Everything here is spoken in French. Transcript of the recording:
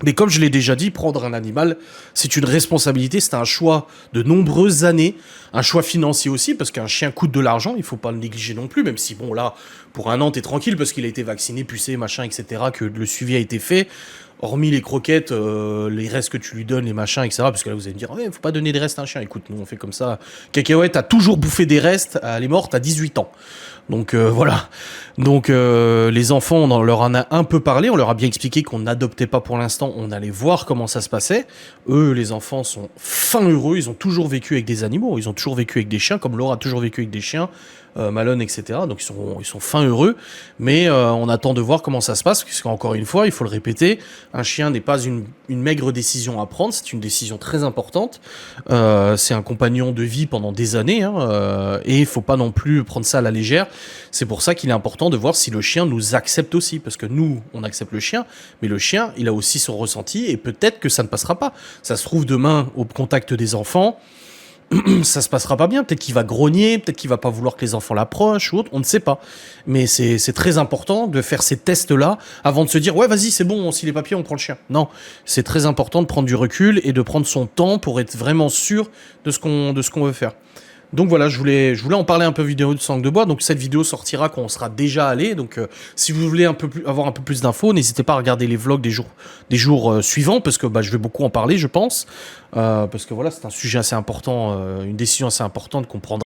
Mais comme je l'ai déjà dit, prendre un animal, c'est une responsabilité, c'est un choix de nombreuses années, un choix financier aussi, parce qu'un chien coûte de l'argent, il faut pas le négliger non plus, même si bon là, pour un an, t'es tranquille parce qu'il a été vacciné, pucé, machin, etc., que le suivi a été fait, hormis les croquettes, les restes que tu lui donnes, les machins, etc., parce que là, vous allez me dire, ouais, faut pas donner des restes à un chien, écoute, nous on fait comme ça. Cacahuète a toujours bouffé des restes, elle est morte à 18 ans. Donc voilà. Donc les enfants, leur en a un peu parlé, on leur a bien expliqué qu'on n'adoptait pas pour l'instant, on allait voir comment ça se passait. Eux, les enfants sont fin heureux, ils ont toujours vécu avec des animaux, ils ont toujours vécu avec des chiens, comme Laura a toujours vécu avec des chiens, Malone, etc. Donc ils sont fin heureux, mais on attend de voir comment ça se passe, parce qu'encore une fois, il faut le répéter, un chien n'est pas une maigre décision à prendre, c'est une décision très importante. C'est un compagnon de vie pendant des années, hein, et il faut pas non plus prendre ça à la légère. C'est pour ça qu'il est important de voir si le chien nous accepte aussi, parce que nous, on accepte le chien, mais le chien, il a aussi son ressenti, et peut-être que ça ne passera pas. Ça se trouve demain, au contact des enfants, ça se passera pas bien. Peut-être qu'il va grogner, peut-être qu'il va pas vouloir que les enfants l'approchent ou autre, on ne sait pas. Mais c'est très important de faire ces tests-là avant de se dire, ouais, vas-y, c'est bon, si les papiers, on prend le chien. Non, c'est très important de prendre du recul et de prendre son temps pour être vraiment sûr de ce qu'on veut faire. Donc voilà, je voulais en parler un peu vidéo de Sangue de Bois. Donc cette vidéo sortira quand on sera déjà allé. Donc si vous voulez avoir un peu plus d'infos, n'hésitez pas à regarder les vlogs des jours suivants, parce que bah, je vais beaucoup en parler, je pense. Parce que voilà, c'est un sujet assez important, une décision assez importante qu'on prendra.